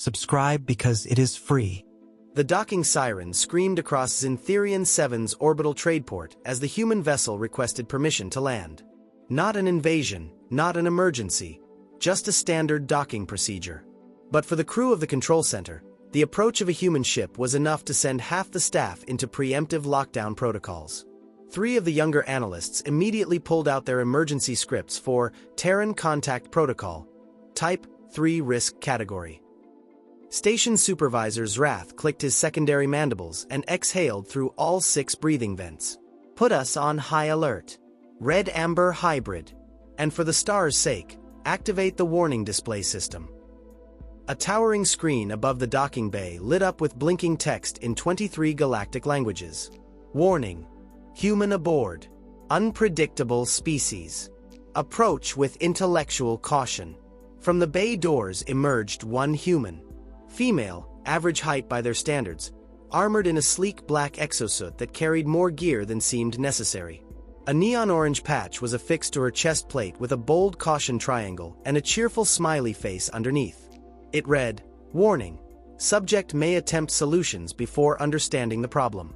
Subscribe because it is free. The docking siren screamed across Zintherian 7's orbital tradeport as the human vessel requested permission to land. Not an invasion, not an emergency, just a standard docking procedure. But for the crew of the control center, the approach of a human ship was enough to send half the staff into preemptive lockdown protocols. 3 of the younger analysts immediately pulled out their emergency scripts for Terran Contact Protocol, Type 3 Risk Category. Station Supervisor Zrath clicked his secondary mandibles and exhaled through all 6 breathing vents. Put us on high alert. Red-amber hybrid. And for the star's sake, activate the warning display system. A towering screen above the docking bay lit up with blinking text in 23 galactic languages. Warning. Human aboard. Unpredictable species. Approach with intellectual caution. From the bay doors emerged one human. Female, average height by their standards, armored in a sleek black exosuit that carried more gear than seemed necessary. A neon orange patch was affixed to her chest plate with a bold caution triangle and a cheerful smiley face underneath. It read, "Warning. Subject may attempt solutions before understanding the problem."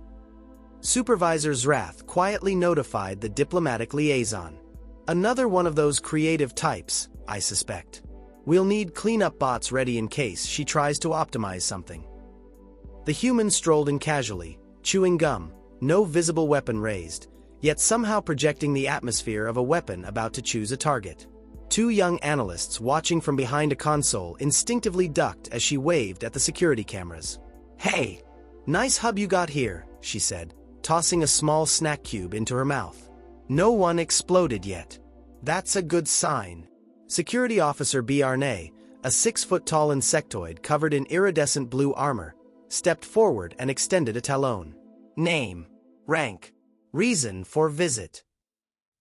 Supervisor Zrath quietly notified the diplomatic liaison. "Another one of those creative types, I suspect. We'll need cleanup bots ready in case she tries to optimize something." The human strolled in casually, chewing gum, no visible weapon raised, yet somehow projecting the atmosphere of a weapon about to choose a target. 2 young analysts watching from behind a console instinctively ducked as she waved at the security cameras. "Hey, nice hub you got here," she said, tossing a small snack cube into her mouth. "No one exploded yet. That's a good sign." Security Officer Bjarne, a 6-foot-tall insectoid covered in iridescent blue armor, stepped forward and extended a talon. "Name, rank, reason for visit."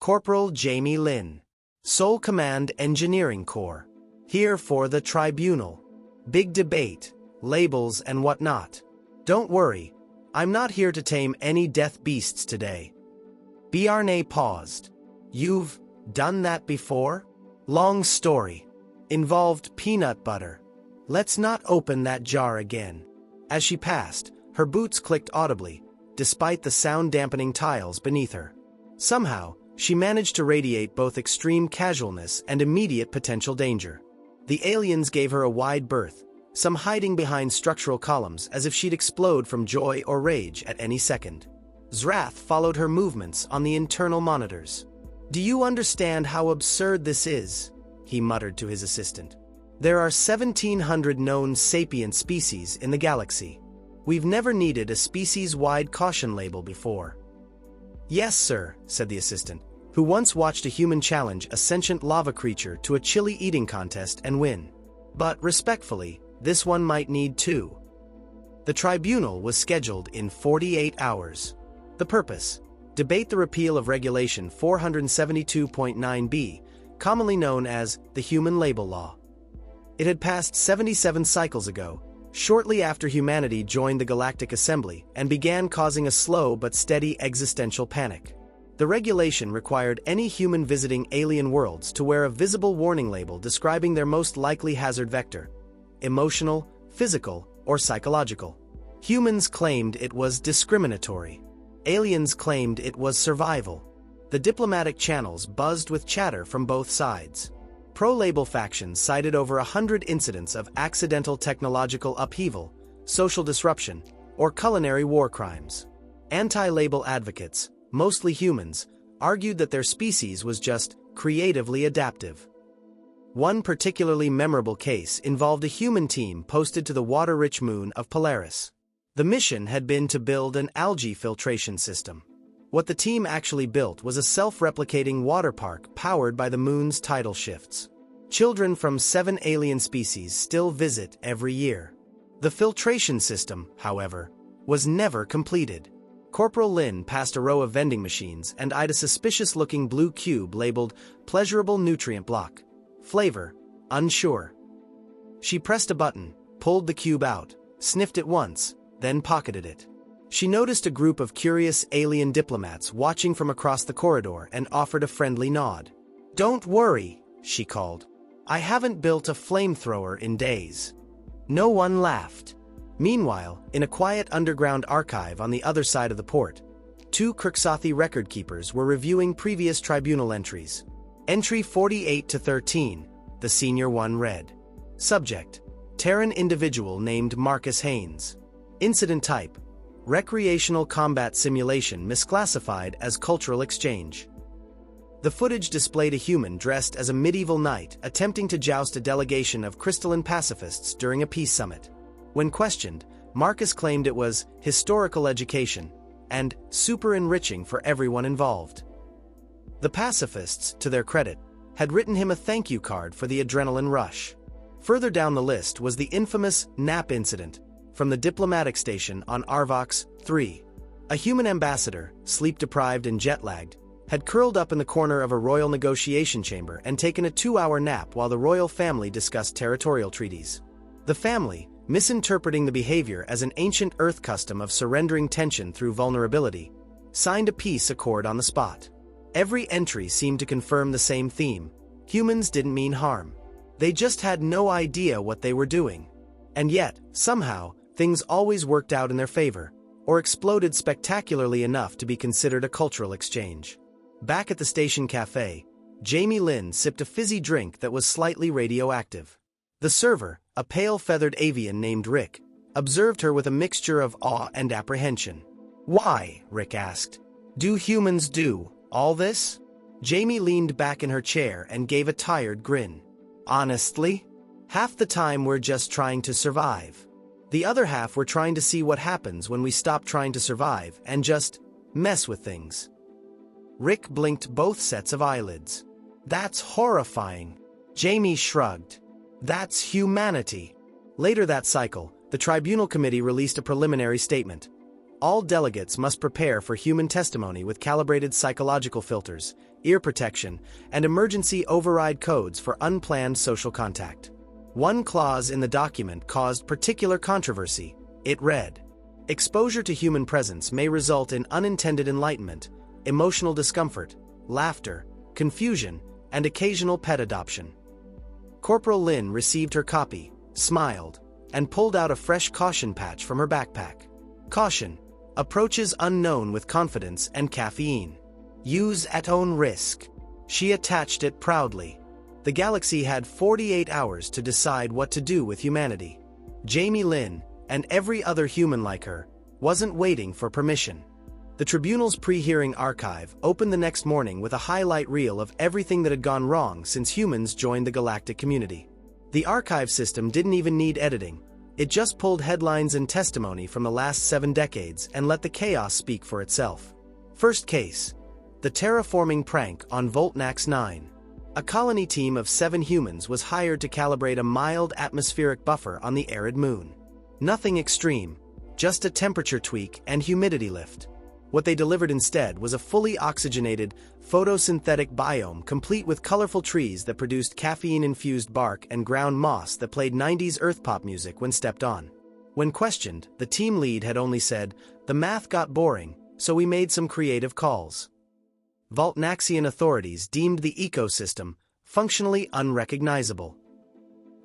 Corporal Jamie Lin. Sole Command Engineering Corps. Here for the tribunal. Big debate, labels and whatnot. Don't worry, I'm not here to tame any death beasts today. Bjarne paused. "You've done that before?" "Long story. Involved peanut butter. Let's not open that jar again." As she passed, her boots clicked audibly, despite the sound-dampening tiles beneath her. Somehow, she managed to radiate both extreme casualness and immediate potential danger. The aliens gave her a wide berth, some hiding behind structural columns as if she'd explode from joy or rage at any second. Zrath followed her movements on the internal monitors. "Do you understand how absurd this is?" he muttered to his assistant. "There are 1,700 known sapient species in the galaxy. We've never needed a species-wide caution label before." "Yes, sir," said the assistant, who once watched a human challenge a sentient lava creature to a chili eating contest and win. "But respectfully, this one might need 2. The tribunal was scheduled in 48 hours. The purpose: debate the repeal of Regulation 472.9b, commonly known as the Human Label Law. It had passed 77 cycles ago, shortly after humanity joined the Galactic Assembly and began causing a slow but steady existential panic. The regulation required any human visiting alien worlds to wear a visible warning label describing their most likely hazard vector: emotional, physical, or psychological. Humans claimed it was discriminatory. Aliens claimed it was survival. The diplomatic channels buzzed with chatter from both sides. Pro-label factions cited over 100 incidents of accidental technological upheaval, social disruption, or culinary war crimes. Anti-label advocates, mostly humans, argued that their species was just creatively adaptive. One particularly memorable case involved a human team posted to the water-rich moon of Polaris. The mission had been to build an algae filtration system. What the team actually built was a self-replicating water park powered by the moon's tidal shifts. Children from 7 alien species still visit every year. The filtration system, however, was never completed. Corporal Lin passed a row of vending machines and eyed a suspicious-looking blue cube labeled Pleasurable Nutrient Block. Flavor: unsure. She pressed a button, pulled the cube out, sniffed it once, then pocketed it. She noticed a group of curious alien diplomats watching from across the corridor and offered a friendly nod. "Don't worry," she called. "I haven't built a flamethrower in days." No one laughed. Meanwhile, in a quiet underground archive on the other side of the port, two Kriksathi record keepers were reviewing previous tribunal entries. Entry 48 to 13, the senior one read. Subject: Terran individual named Marcus Haynes. Incident type: recreational combat simulation misclassified as cultural exchange. The footage displayed a human dressed as a medieval knight attempting to joust a delegation of crystalline pacifists during a peace summit. When questioned, Marcus claimed it was historical education and super enriching for everyone involved. The pacifists, to their credit, had written him a thank you card for the adrenaline rush. Further down the list was the infamous nap incident from the diplomatic station on Arvox 3. A human ambassador, sleep-deprived and jet-lagged, had curled up in the corner of a royal negotiation chamber and taken a 2-hour nap while the royal family discussed territorial treaties. The family, misinterpreting the behavior as an ancient Earth custom of surrendering tension through vulnerability, signed a peace accord on the spot. Every entry seemed to confirm the same theme: humans didn't mean harm. They just had no idea what they were doing. And yet, somehow, things always worked out in their favor, or exploded spectacularly enough to be considered a cultural exchange. Back at the station cafe, Jamie Lynn sipped a fizzy drink that was slightly radioactive. The server, a pale feathered avian named Rick, observed her with a mixture of awe and apprehension. "Why?" Rick asked. "Do humans do all this?" Jamie leaned back in her chair and gave a tired grin. "Honestly, half the time we're just trying to survive. The other half we're trying to see what happens when we stop trying to survive and just mess with things." Rick blinked both sets of eyelids. "That's horrifying." Jamie shrugged. "That's humanity." Later that cycle, the Tribunal Committee released a preliminary statement. All delegates must prepare for human testimony with calibrated psychological filters, ear protection, and emergency override codes for unplanned social contact. One clause in the document caused particular controversy. It read, "Exposure to human presence may result in unintended enlightenment, emotional discomfort, laughter, confusion, and occasional pet adoption." Corporal Lynn received her copy, smiled, and pulled out a fresh caution patch from her backpack. Caution: approaches unknown with confidence and caffeine. Use at own risk. She attached it proudly. The galaxy had 48 hours to decide what to do with humanity. Jamie Lynn, and every other human like her, wasn't waiting for permission. The Tribunal's pre-hearing archive opened the next morning with a highlight reel of everything that had gone wrong since humans joined the galactic community. The archive system didn't even need editing. It just pulled headlines and testimony from the last 7 decades and let the chaos speak for itself. First case: the terraforming prank on Voltnax 9. A colony team of 7 humans was hired to calibrate a mild atmospheric buffer on the arid moon. Nothing extreme, just a temperature tweak and humidity lift. What they delivered instead was a fully oxygenated, photosynthetic biome complete with colorful trees that produced caffeine-infused bark and ground moss that played 90s Earth pop music when stepped on. When questioned, the team lead had only said, "The math got boring, so we made some creative calls." Voltnaxian authorities deemed the ecosystem functionally unrecognizable.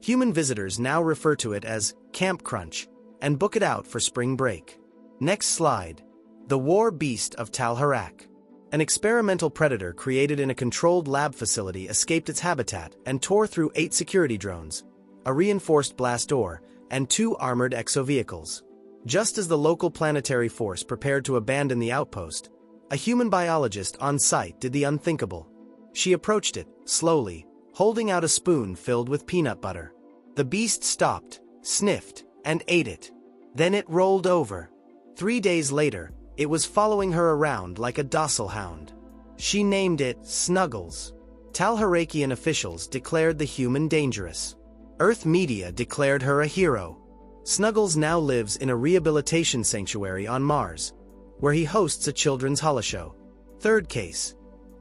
Human visitors now refer to it as Camp Crunch and book it out for spring break. Next slide. The war beast of Tal Harak. An experimental predator created in a controlled lab facility escaped its habitat and tore through 8 security drones, a reinforced blast door, and 2 armored exovehicles. Just as the local planetary force prepared to abandon the outpost, a human biologist on site did the unthinkable. She approached it, slowly, holding out a spoon filled with peanut butter. The beast stopped, sniffed, and ate it. Then it rolled over. 3 days later, it was following her around like a docile hound. She named it Snuggles. Tal Harakian officials declared the human dangerous. Earth media declared her a hero. Snuggles now lives in a rehabilitation sanctuary on Mars, where he hosts a children's holoshow. Third case: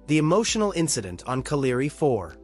the emotional incident on Kaliri 4.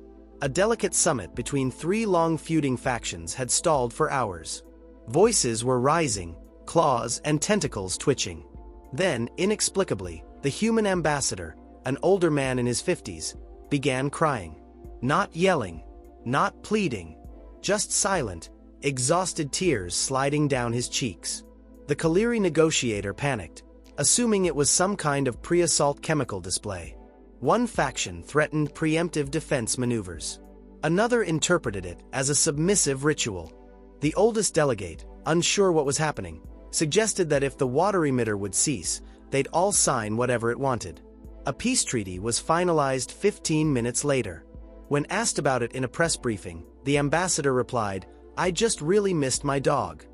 A delicate summit between 3 long feuding factions had stalled for hours. Voices were rising, claws and tentacles twitching. Then, inexplicably, the human ambassador, an older man in his 50s, began crying. Not yelling, not pleading, just silent, exhausted tears sliding down his cheeks. The Kaliri negotiator panicked, assuming it was some kind of pre-assault chemical display. One faction threatened preemptive defense maneuvers. Another interpreted it as a submissive ritual. The oldest delegate, unsure what was happening, suggested that if the water emitter would cease, they'd all sign whatever it wanted. A peace treaty was finalized 15 minutes later. When asked about it in a press briefing, the ambassador replied, "I just really missed my dog."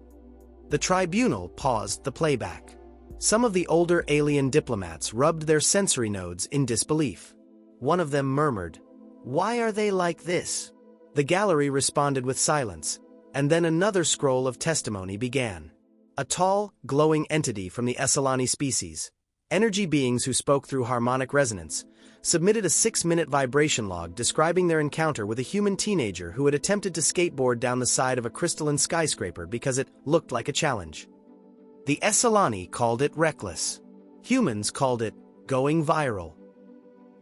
The tribunal paused the playback. Some of the older alien diplomats rubbed their sensory nodes in disbelief. One of them murmured, "Why are they like this?" The gallery responded with silence, and then another scroll of testimony began. A tall, glowing entity from the Esselani species, energy beings who spoke through harmonic resonance, submitted a 6-minute vibration log describing their encounter with a human teenager who had attempted to skateboard down the side of a crystalline skyscraper because it looked like a challenge. The Esselani called it reckless. Humans called it going viral.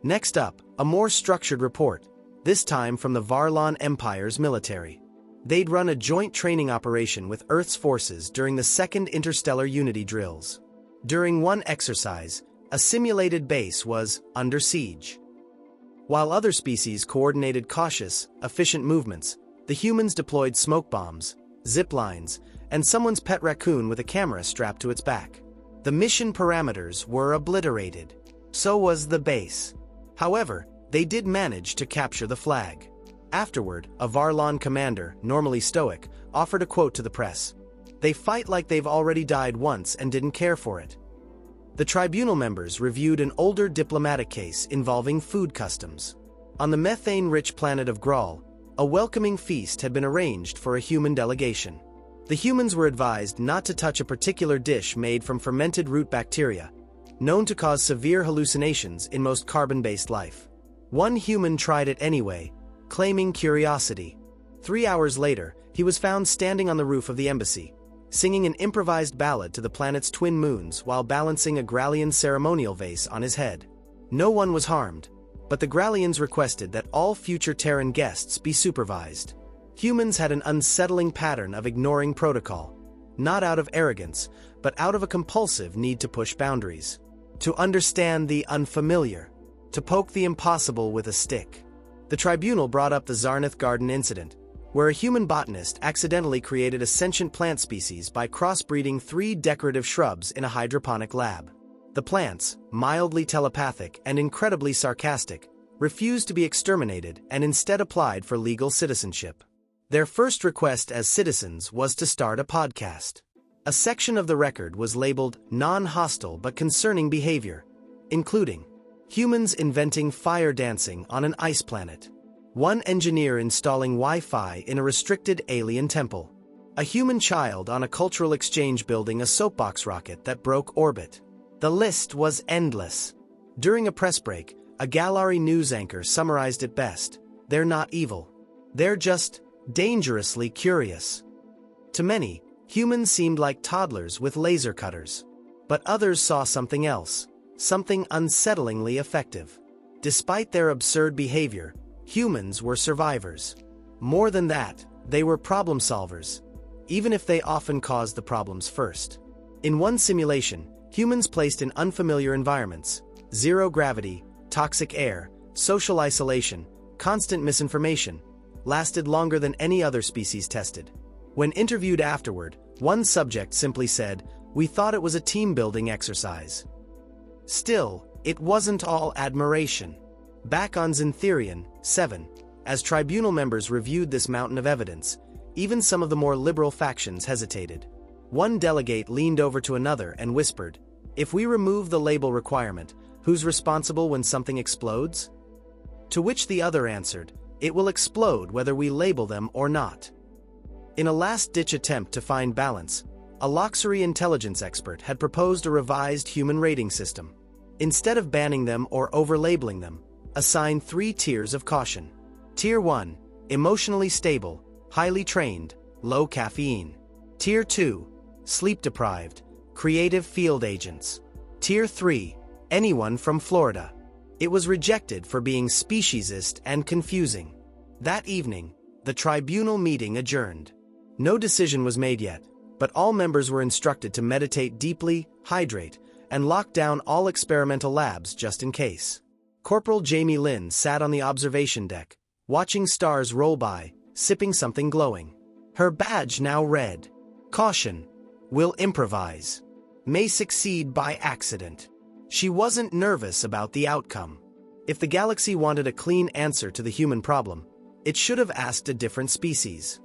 Next up, a more structured report, this time from the Varlon Empire's military. They'd run a joint training operation with Earth's forces during the Second Interstellar Unity drills. During one exercise, a simulated base was under siege. While other species coordinated cautious, efficient movements, the humans deployed smoke bombs, zip lines, and someone's pet raccoon with a camera strapped to its back. The mission parameters were obliterated. So was the base. However, they did manage to capture the flag. Afterward, a Varlon commander, normally stoic, offered a quote to the press. "They fight like they've already died once and didn't care for it." The tribunal members reviewed an older diplomatic case involving food customs. On the methane-rich planet of Graal, a welcoming feast had been arranged for a human delegation. The humans were advised not to touch a particular dish made from fermented root bacteria, known to cause severe hallucinations in most carbon-based life. One human tried it anyway, claiming curiosity. 3 hours later, he was found standing on the roof of the embassy, singing an improvised ballad to the planet's twin moons while balancing a Grallian ceremonial vase on his head. No one was harmed, but the Grallians requested that all future Terran guests be supervised. Humans had an unsettling pattern of ignoring protocol, not out of arrogance, but out of a compulsive need to push boundaries, to understand the unfamiliar, to poke the impossible with a stick. The tribunal brought up the Zarnath Garden incident, where a human botanist accidentally created a sentient plant species by crossbreeding 3 decorative shrubs in a hydroponic lab. The plants, mildly telepathic and incredibly sarcastic, refused to be exterminated and instead applied for legal citizenship. Their first request as citizens was to start a podcast. A section of the record was labeled non-hostile but concerning behavior, including humans inventing fire dancing on an ice planet, one engineer installing Wi-Fi in a restricted alien temple, a human child on a cultural exchange building a soapbox rocket that broke orbit. The list was endless. During a press break, a Galari news anchor summarized it best: "They're not evil. They're just dangerously curious." To many, humans seemed like toddlers with laser cutters. But others saw something else, something unsettlingly effective. Despite their absurd behavior, humans were survivors. More than that, they were problem solvers, even if they often caused the problems first. In one simulation, humans placed in unfamiliar environments, zero gravity, toxic air, social isolation, constant misinformation, lasted longer than any other species tested. When interviewed afterward, one subject simply said, "We thought it was a team-building exercise." Still, it wasn't all admiration. Back on Zintherian 7, as tribunal members reviewed this mountain of evidence, even some of the more liberal factions hesitated. One delegate leaned over to another and whispered, "If we remove the label requirement, who's responsible when something explodes?" To which the other answered, "It will explode whether we label them or not." In a last-ditch attempt to find balance, a Loxery intelligence expert had proposed a revised human rating system. Instead of banning them or over-labeling them, assign 3 tiers of caution. Tier 1, emotionally stable, highly trained, low caffeine. Tier 2, sleep-deprived, creative field agents. Tier 3, anyone from Florida. It was rejected for being speciesist and confusing. That evening, the tribunal meeting adjourned. No decision was made yet, but all members were instructed to meditate deeply, hydrate, and lock down all experimental labs just in case. Corporal Jamie Lynn sat on the observation deck, watching stars roll by, sipping something glowing. Her badge now read, "Caution, will improvise. May succeed by accident." She wasn't nervous about the outcome. If the galaxy wanted a clean answer to the human problem, it should have asked a different species.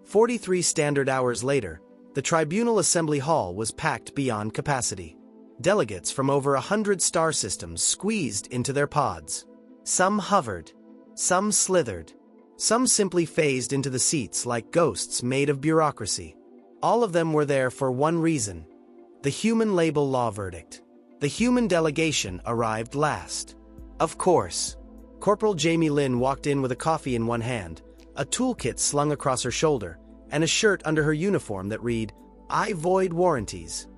43 standard hours later, the Tribunal Assembly Hall was packed beyond capacity. Delegates from over 100 star systems squeezed into their pods. Some hovered, some slithered, some simply phased into the seats like ghosts made of bureaucracy. All of them were there for one reason: the human label law verdict. The human delegation arrived last. Of course. Corporal Jamie Lynn walked in with a coffee in one hand, a toolkit slung across her shoulder, and a shirt under her uniform that read, "I void warranties."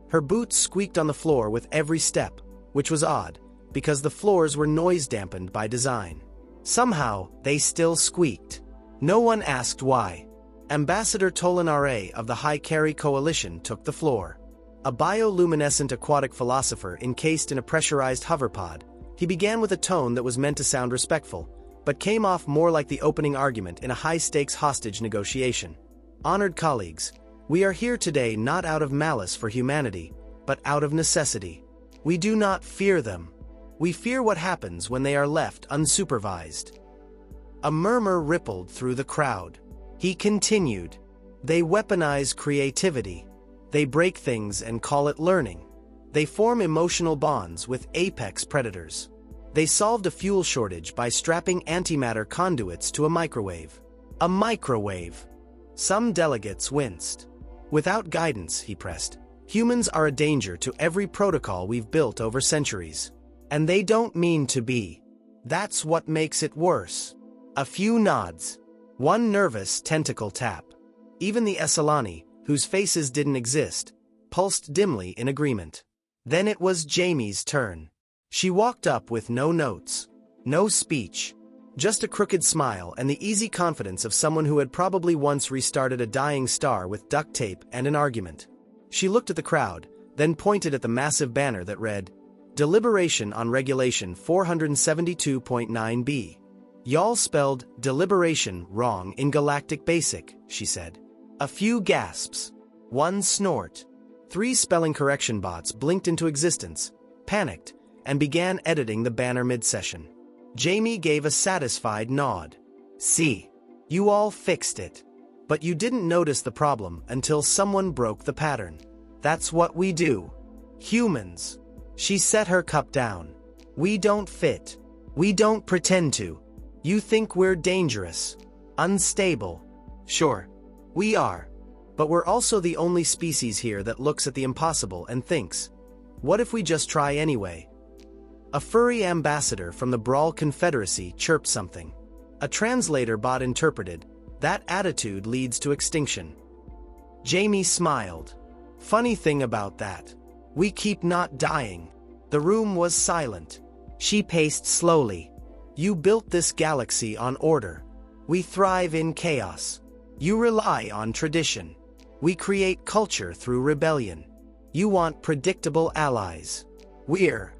Her boots squeaked on the floor with every step, which was odd, because the floors were noise-dampened by design. Somehow, they still squeaked. No one asked why. Ambassador Tolan R.A. of the High Carry Coalition took the floor. A bioluminescent aquatic philosopher encased in a pressurized hoverpod, he began with a tone that was meant to sound respectful, but came off more like the opening argument in a high-stakes hostage negotiation. Honored colleagues, we are here today not out of malice for humanity, but out of necessity. We do not fear them. We fear what happens when they are left unsupervised. A murmur rippled through the crowd. He continued, "They weaponize creativity. They break things and call it learning. They form emotional bonds with apex predators. They solved a fuel shortage by strapping antimatter conduits to a microwave." A microwave! Some delegates winced. "Without guidance," he pressed, "humans are a danger to every protocol we've built over centuries. And they don't mean to be. That's what makes it worse." A few nods. One nervous tentacle tap. Even the Esselani, whose faces didn't exist, pulsed dimly in agreement. Then it was Jamie's turn. She walked up with no notes, no speech, just a crooked smile and the easy confidence of someone who had probably once restarted a dying star with duct tape and an argument. She looked at the crowd, then pointed at the massive banner that read, "Deliberation on Regulation 472.9b. Y'all spelled deliberation wrong in Galactic Basic," she said. A few gasps. One snort. 3 spelling correction bots blinked into existence, panicked, and began editing the banner mid-session. Jamie gave a satisfied nod. "See, you all fixed it. But you didn't notice the problem until someone broke the pattern. That's what we do. Humans." She set her cup down. "We don't fit. We don't pretend to. You think we're dangerous, unstable. Sure, we are. But we're also the only species here that looks at the impossible and thinks, what if we just try anyway?" A furry ambassador from the Brawl Confederacy chirped something. A translator bot interpreted, "That attitude leads to extinction." Jamie smiled. "Funny thing about that. We keep not dying." The room was silent. She paced slowly. "You built this galaxy on order. We thrive in chaos. You rely on tradition. We create culture through rebellion. You want predictable allies. We're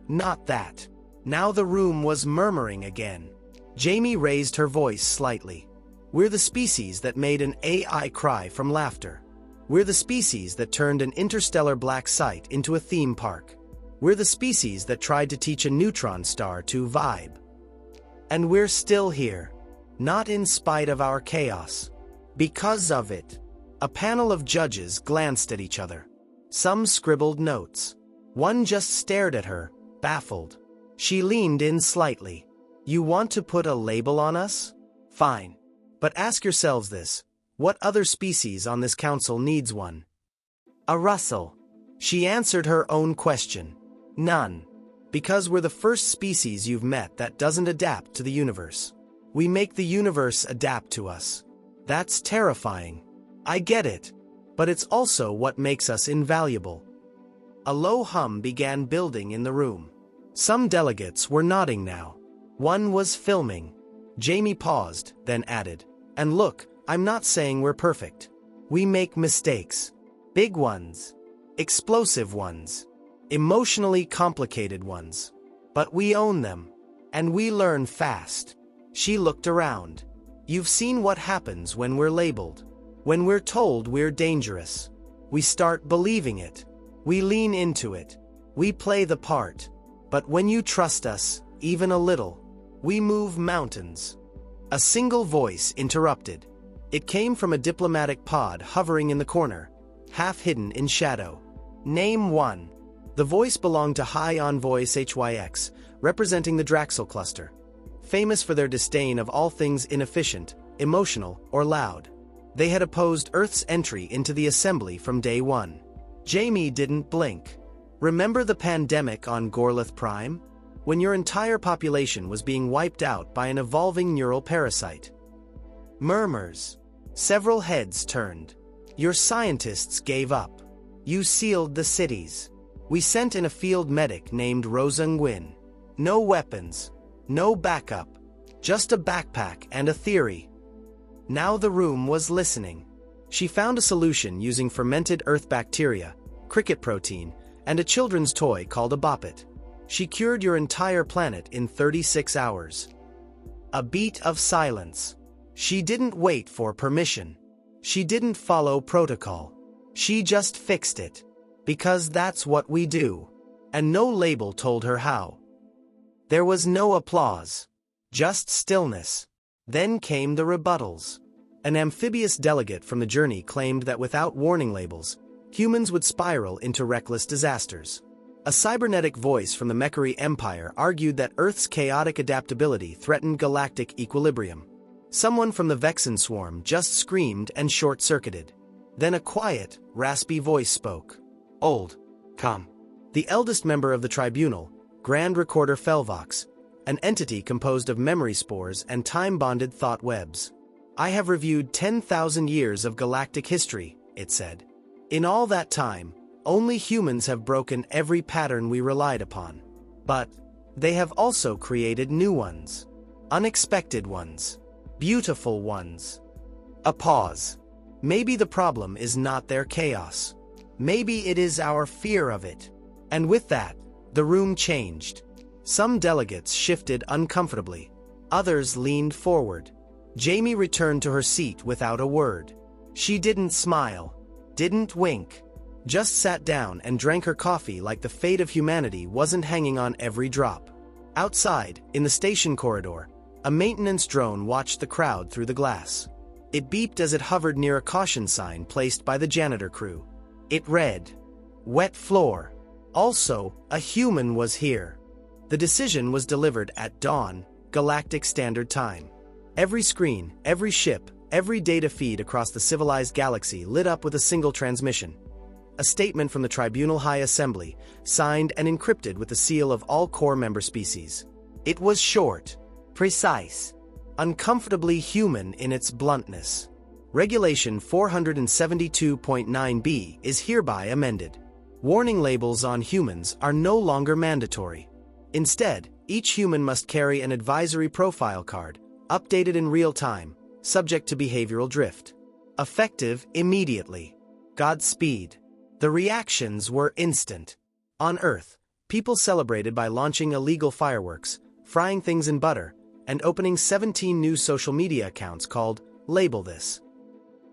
not that." Now the room was murmuring again. Jamie raised her voice slightly. "We're the species that made an AI cry from laughter. We're the species that turned an interstellar black site into a theme park. We're the species that tried to teach a neutron star to vibe. And we're still here. Not in spite of our chaos. Because of it." A panel of judges glanced at each other. Some scribbled notes. One just stared at her, baffled. She leaned in slightly. "You want to put a label on us? Fine. But ask yourselves this. What other species on this council needs one?" A rustle. She answered her own question. "None. Because we're the first species you've met that doesn't adapt to the universe. We make the universe adapt to us. That's terrifying. I get it. But it's also what makes us invaluable." A low hum began building in the room. Some delegates were nodding now. One was filming. Jamie paused, then added, "And look, I'm not saying we're perfect. We make mistakes. Big ones. Explosive ones. Emotionally complicated ones. But we own them. And we learn fast. She looked around. You've seen what happens when we're labeled. When we're told we're dangerous. We start believing it. We lean into it. We play the part. But when you trust us, even a little, we move mountains. A single voice interrupted. It came from a diplomatic pod hovering in the corner, half hidden in shadow. Name one. The voice belonged to High Envoy HYX, representing the Draxel cluster, famous for their disdain of all things inefficient, emotional, or loud. They had opposed Earth's entry into the assembly from day one. Jamie didn't blink. Remember the pandemic on Gorlith Prime? When your entire population was being wiped out by an evolving neural parasite. Murmurs. Several heads turned. Your scientists gave up. You sealed the cities. We sent in a field medic named Rosung Nguyen. No weapons. No backup. Just a backpack and a theory. Now the room was listening. She found a solution using fermented earth bacteria, cricket protein, and a children's toy called a boppet. She cured your entire planet in 36 hours. A beat of silence. She didn't wait for permission. She didn't follow protocol. She just fixed it. Because that's what we do. And no label told her how. There was no applause. Just stillness. Then came the rebuttals. An amphibious delegate from the journey claimed that without warning labels, humans would spiral into reckless disasters. A cybernetic voice from the Mechari Empire argued that Earth's chaotic adaptability threatened galactic equilibrium. Someone from the Vexen swarm just screamed and short-circuited. Then a quiet, raspy voice spoke. Old. Come. The eldest member of the tribunal, Grand Recorder Felvox, an entity composed of memory spores and time-bonded thought webs. I have reviewed 10,000 years of galactic history, it said. In all that time, only humans have broken every pattern we relied upon. But they have also created new ones. Unexpected ones. Beautiful ones. A pause. Maybe the problem is not their chaos. Maybe it is our fear of it. And with that, the room changed. Some delegates shifted uncomfortably. Others leaned forward. Jamie returned to her seat without a word. She didn't smile. Didn't wink. Just sat down and drank her coffee like the fate of humanity wasn't hanging on every drop. Outside, in the station corridor, a maintenance drone watched the crowd through the glass. It beeped as it hovered near a caution sign placed by the janitor crew. It read, "Wet floor. Also, a human was here." The decision was delivered at dawn, Galactic Standard Time. Every screen, every ship, every data feed across the civilized galaxy lit up with a single transmission. A statement from the Tribunal High Assembly, signed and encrypted with the seal of all core member species. It was short, precise, uncomfortably human in its bluntness. Regulation 472.9b is hereby amended. Warning labels on humans are no longer mandatory. Instead, each human must carry an advisory profile card, updated in real time, subject to behavioral drift. Effective immediately. Godspeed. The reactions were instant. On Earth, people celebrated by launching illegal fireworks, frying things in butter, and opening 17 new social media accounts called Label This.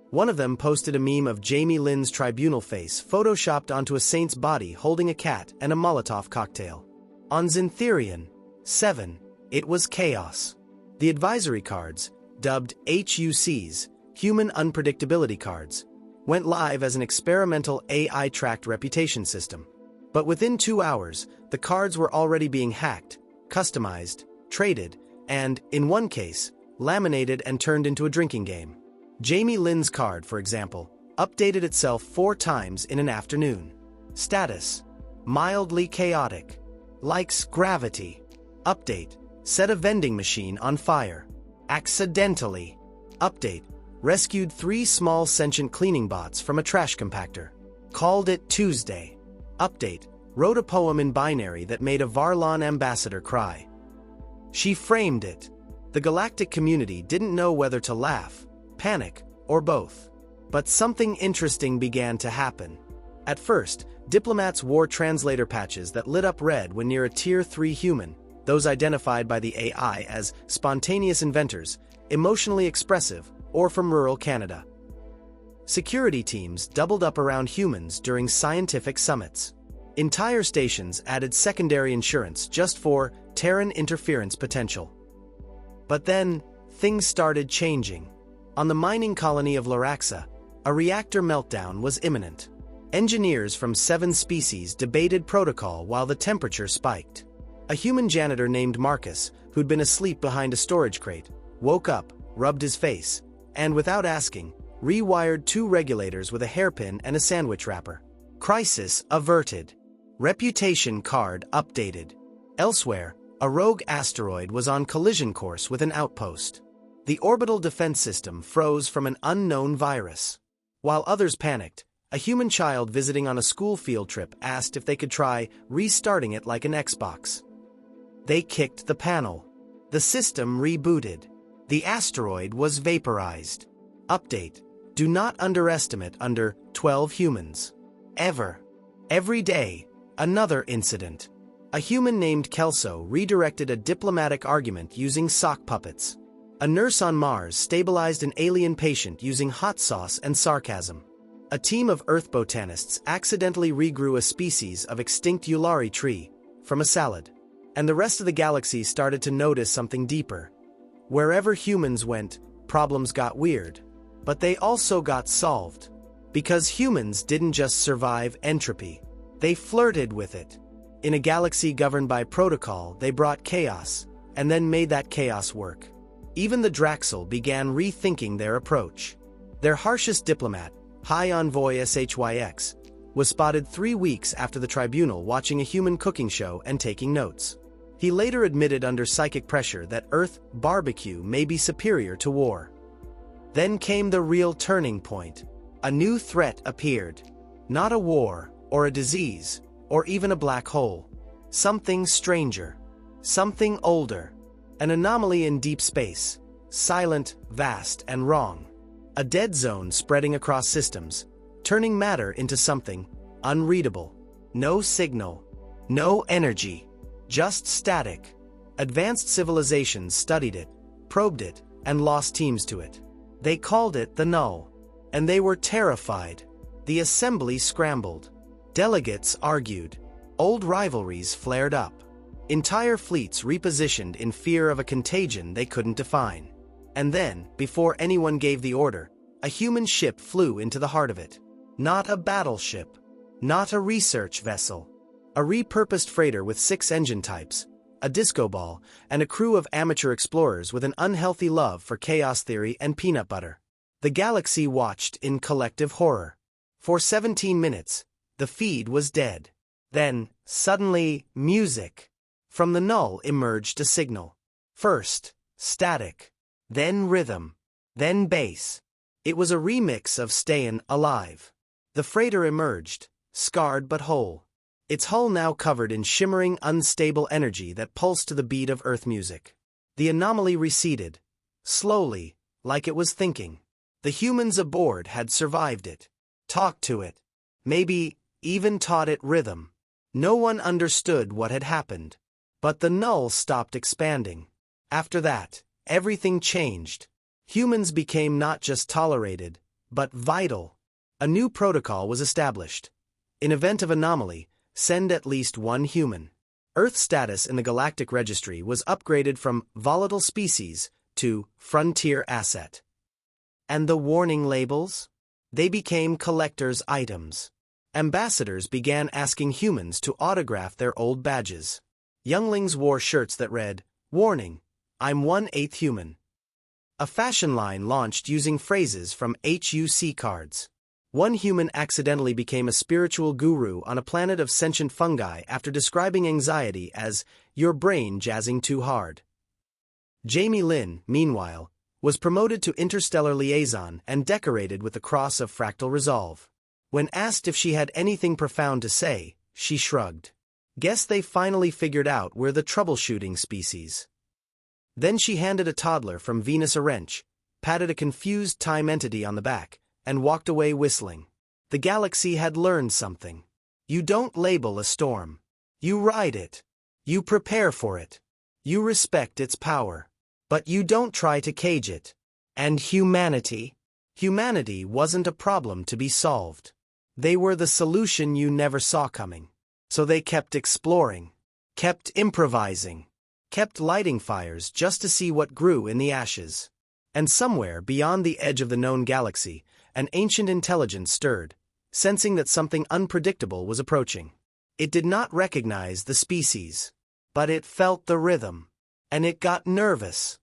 One of them posted a meme of Jamie Lynn's tribunal face photoshopped onto a saint's body holding a cat and a Molotov cocktail. On Zintherian 7, it was chaos. The advisory cards, dubbed HUCs, Human Unpredictability Cards, went live as an experimental AI-tracked reputation system. But within 2 hours, the cards were already being hacked, customized, traded, and, in one case, laminated and turned into a drinking game. Jamie Lynn's card, for example, updated itself 4 times in an afternoon. Status: mildly chaotic. Likes gravity. Update: set a vending machine on fire. Accidentally. Update: rescued 3 small sentient cleaning bots from a trash compactor. Called it Tuesday. Update: wrote a poem in binary that made a Varlon ambassador cry. She framed it. The galactic community didn't know whether to laugh, panic, or both. But something interesting began to happen. At first, diplomats wore translator patches that lit up red when near a Tier 3 human, those identified by the AI as spontaneous inventors, emotionally expressive, or from rural Canada. Security teams doubled up around humans during scientific summits. Entire stations added secondary insurance just for Terran interference potential. But then, things started changing. On the mining colony of Loraxa, a reactor meltdown was imminent. Engineers from 7 species debated protocol while the temperature spiked. A human janitor named Marcus, who'd been asleep behind a storage crate, woke up, rubbed his face, and without asking, rewired 2 regulators with a hairpin and a sandwich wrapper. Crisis averted. Reputation card updated. Elsewhere, a rogue asteroid was on collision course with an outpost. The orbital defense system froze from an unknown virus. While others panicked, a human child visiting on a school field trip asked if they could try restarting it like an Xbox. They kicked the panel. The system rebooted. The asteroid was vaporized. Update: do not underestimate under 12 humans. Ever. Every day, another incident. A human named Kelso redirected a diplomatic argument using sock puppets. A nurse on Mars stabilized an alien patient using hot sauce and sarcasm. A team of Earth botanists accidentally regrew a species of extinct Eulari tree from a salad. And the rest of the galaxy started to notice something deeper. Wherever humans went, problems got weird. But they also got solved. Because humans didn't just survive entropy. They flirted with it. In a galaxy governed by protocol, they brought chaos, and then made that chaos work. Even the Draxel began rethinking their approach. Their harshest diplomat, High Envoy SHYX, was spotted 3 weeks after the tribunal watching a human cooking show and taking notes. He later admitted under psychic pressure that Earth barbecue may be superior to war. Then came the real turning point. A new threat appeared. Not a war, or a disease, or even a black hole. Something stranger. Something older. An anomaly in deep space. Silent, vast, and wrong. A dead zone spreading across systems, turning matter into something unreadable. No signal. No energy. Just static. Advanced civilizations studied it, probed it, and lost teams to it. They called it the Null. And they were terrified. The assembly scrambled. Delegates argued. Old rivalries flared up. Entire fleets repositioned in fear of a contagion they couldn't define. And then, before anyone gave the order, a human ship flew into the heart of it. Not a battleship. Not a research vessel. A repurposed freighter with 6 engine types, a disco ball, and a crew of amateur explorers with an unhealthy love for chaos theory and peanut butter. The galaxy watched in collective horror. For 17 minutes, the feed was dead. Then, suddenly, music. From the null emerged a signal. First, static. Then rhythm. Then bass. It was a remix of Stayin' Alive. The freighter emerged, scarred but whole. Its hull now covered in shimmering, unstable energy that pulsed to the beat of Earth music. The anomaly receded. Slowly, like it was thinking. The humans aboard had survived it. Talked to it. Maybe even taught it rhythm. No one understood what had happened. But the null stopped expanding. After that, everything changed. Humans became not just tolerated, but vital. A new protocol was established. In event of anomaly, send at least 1 human. Earth status in the galactic registry was upgraded from volatile species to frontier asset. And the warning labels? They became collector's items. Ambassadors began asking humans to autograph their old badges. Younglings wore shirts that read, "Warning, I'm 1/8 human." A fashion line launched using phrases from HUC cards. One human accidentally became a spiritual guru on a planet of sentient fungi after describing anxiety as your brain jazzing too hard. Jamie Lynn, meanwhile, was promoted to interstellar liaison and decorated with the Cross of Fractal Resolve. When asked if she had anything profound to say, she shrugged. Guess they finally figured out we're the troubleshooting species. Then she handed a toddler from Venus a wrench, patted a confused time entity on the back, and walked away whistling. The galaxy had learned something. You don't label a storm. You ride it. You prepare for it. You respect its power. But you don't try to cage it. And humanity? Humanity wasn't a problem to be solved. They were the solution you never saw coming. So they kept exploring, kept improvising, kept lighting fires just to see what grew in the ashes. And somewhere beyond the edge of the known galaxy, an ancient intelligence stirred, sensing that something unpredictable was approaching. It did not recognize the species, but it felt the rhythm, and it got nervous.